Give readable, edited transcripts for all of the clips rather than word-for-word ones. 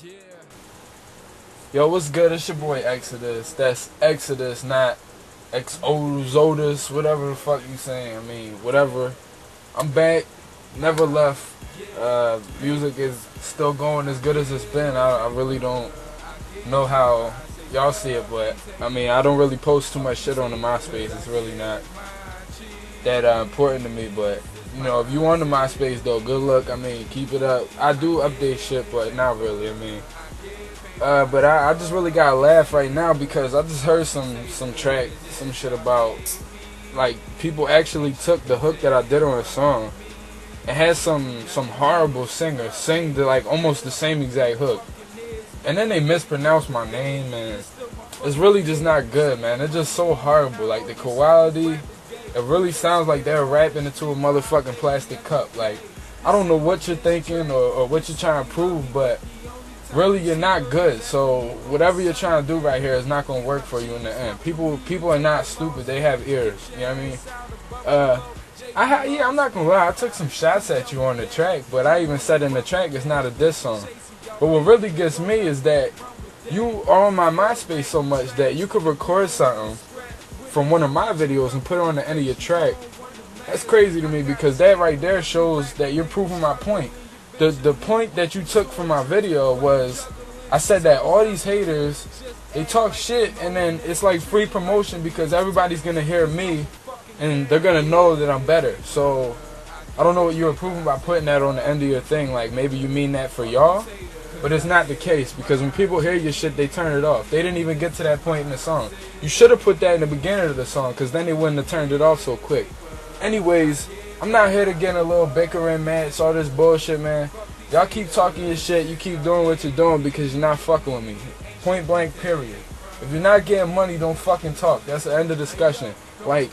Yeah. Yo, what's good? It's your boy Exodus. That's Exodus, not Exodus, whatever the fuck you saying. I mean, whatever. I'm back. Never left. Music is still going as good as it's been. I really don't know how y'all see it, but I mean, I don't really post too much shit on the MySpace. It's really not that important to me, but you know, if you on the MySpace though, good luck. I mean, keep it up. I do update shit, but not really. I mean, but I just really gotta laugh right now because I just heard some track, some shit about like people actually took the hook that I did on a song and had some horrible singer sing the like almost the same exact hook, and then they mispronounced my name, and it's really just not good, man. It's just so horrible. Like the quality. It really sounds like they're rapping into a motherfucking plastic cup. Like, I don't know what you're thinking or what you're trying to prove, but really you're not good. So whatever you're trying to do right here is not going to work for you in the end. People are not stupid. They have ears. You know what I mean? I'm not going to lie. I took some shots at you on the track, but I even said in the track it's not a diss song. But what really gets me is that you are on my MySpace so much that you could record something from one of my videos and put it on the end of your track. That's crazy to me because that right there shows that you're proving my point. The point that you took from my video was I said that all these haters, they talk shit and then it's like free promotion because everybody's gonna hear me and they're gonna know that I'm better. So I don't know what you were proving by putting that on the end of your thing. Like maybe you mean that for y'all, but it's not the case because when people hear your shit, they turn it off. They didn't even get to that point in the song. You should have put that in the beginning of the song because then they wouldn't have turned it off so quick. Anyways, I'm not here to get a little bickering match, all this bullshit, man. Y'all keep talking your shit. You keep doing what you're doing because you're not fucking with me. Point blank, period. If you're not getting money, don't fucking talk. That's the end of discussion. Like,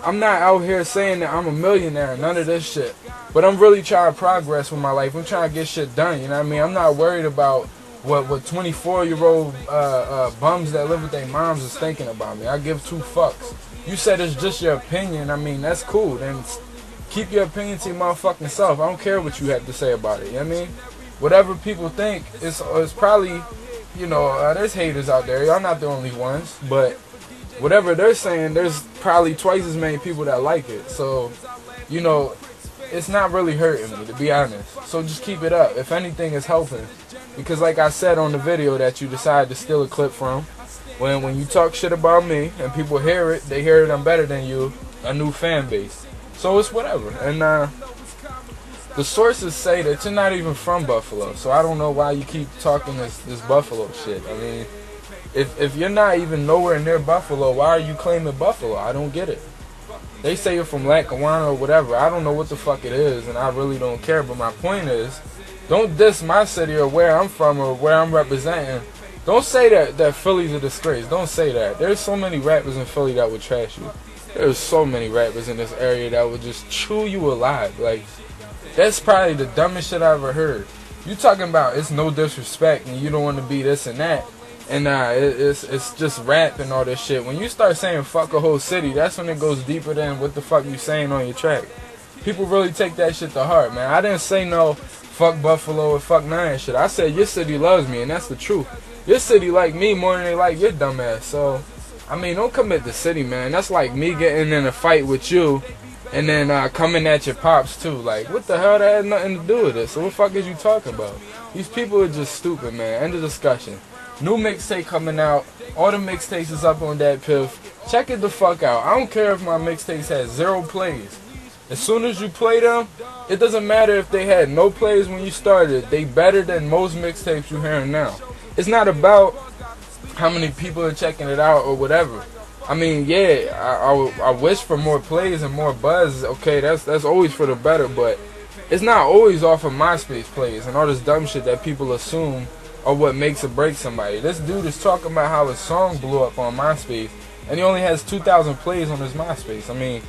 I'm not out here saying that I'm a millionaire, none of this shit. But I'm really trying to progress with my life. I'm trying to get shit done, you know what I mean? I'm not worried about what 24-year-old bums that live with their moms is thinking about me. I give two fucks. You said it's just your opinion. I mean, that's cool. Then keep your opinion to your motherfucking self. I don't care what you have to say about it, you know what I mean? Whatever people think, it's probably, you know, there's haters out there. Y'all not the only ones. But whatever they're saying, there's probably twice as many people that like it. So, you know, it's not really hurting me, to be honest. So just keep it up. If anything, it's helping. Because like I said on the video that you decided to steal a clip from, when you talk shit about me and people hear it, they hear it I'm better than you, a new fan base. So it's whatever. And the sources say that you're not even from Buffalo. So I don't know why you keep talking this Buffalo shit. I mean, if you're not even nowhere near Buffalo, why are you claiming Buffalo? I don't get it. They say you're from Lackawanna or whatever. I don't know what the fuck it is, and I really don't care. But my point is, don't diss my city or where I'm from or where I'm representing. Don't say that Philly's a disgrace. Don't say that. There's so many rappers in Philly that would trash you. There's so many rappers in this area that would just chew you alive. Like, that's probably the dumbest shit I ever heard. You talking about it's no disrespect and you don't want to be this and that. And it's just rap and all this shit. When you start saying fuck a whole city, that's when it goes deeper than what the fuck you saying on your track. People really take that shit to heart, man. I didn't say no fuck Buffalo or fuck none of that shit. I said your city loves me, and that's the truth. Your city like me more than they like your dumb ass. So, I mean, don't come at the city, man. That's like me getting in a fight with you and then coming at your pops, too. Like, what the hell? That had nothing to do with it. So what the fuck is you talking about? These people are just stupid, man. End of discussion. New mixtape coming out. All the mixtapes is up on that piff. Check it the fuck out. I don't care if my mixtapes had 0 plays. As soon as you play them, it doesn't matter if they had no plays when you started. They better than most mixtapes you hearing now. It's not about how many people are checking it out or whatever. I mean, yeah, I wish for more plays and more buzz. Okay, that's always for the better, but it's not always off of MySpace plays and all this dumb shit that people assume or what makes or breaks somebody. This dude is talking about how his song blew up on MySpace, and he only has 2,000 plays on his MySpace. I mean,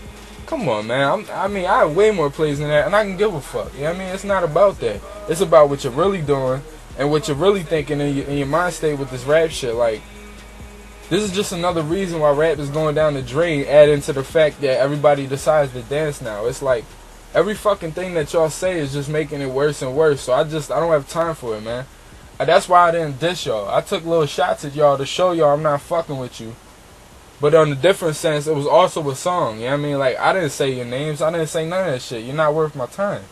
come on, man. I have way more plays than that, and I can give a fuck. You know what I mean? It's not about that. It's about what you're really doing and what you're really thinking in your mind state with this rap shit. Like, this is just another reason why rap is going down the drain, adding to the fact that everybody decides to dance now. It's like, every fucking thing that y'all say is just making it worse and worse, so I don't have time for it, man. That's why I didn't diss y'all. I took little shots at y'all to show y'all I'm not fucking with you. But on a different sense, it was also a song. You know what I mean? Like, I didn't say your names. I didn't say none of that shit. You're not worth my time.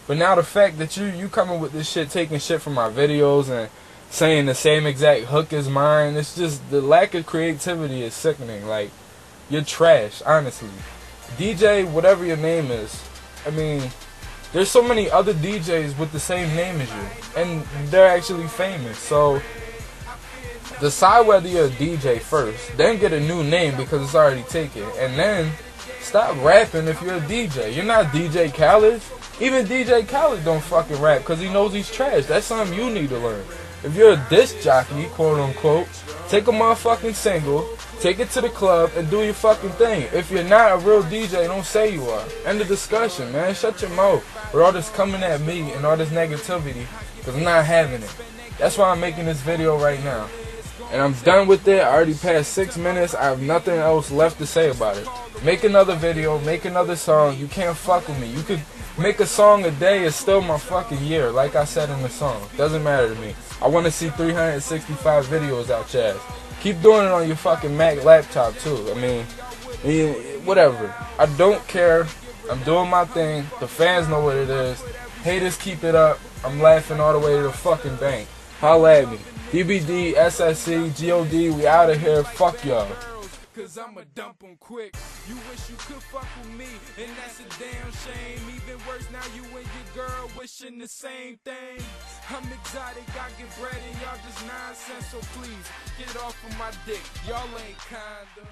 But now the fact that you coming with this shit, taking shit from my videos and saying the same exact hook as mine, it's just, the lack of creativity is sickening. Like, you're trash, honestly. DJ, whatever your name is, I mean, there's so many other DJs with the same name as you, and they're actually famous. So decide whether you're a DJ first, then get a new name because it's already taken, and then stop rapping if you're a DJ. You're not DJ Khaled. Even DJ Khaled don't fucking rap because he knows he's trash. That's something you need to learn. If you're a disc jockey, quote unquote, take a motherfucking single, take it to the club, and do your fucking thing. If you're not a real DJ, don't say you are. End of discussion, man. Shut your mouth with all this coming at me and all this negativity, because I'm not having it. That's why I'm making this video right now. And I'm done with it. I already passed 6 minutes. I have nothing else left to say about it. Make another video, make another song. You can't fuck with me. You could make a song a day, it's still my fucking year, like I said in the song. Doesn't matter to me. I want to see 365 videos out your ass. Keep doing it on your fucking Mac laptop too. I mean, whatever. I don't care. I'm doing my thing. The fans know what it is. Haters, keep it up. I'm laughing all the way to the fucking bank. Holla at me. DBD, SSC, GOD, we out of here. Fuck y'all. Cause I'ma dump them quick. You wish you could fuck with me, and that's a damn shame. Even worse, now you and your girl wishing the same thing. I'm exotic, I get bread, and y'all just nonsense. So please, get off of my dick. Y'all ain't kinda.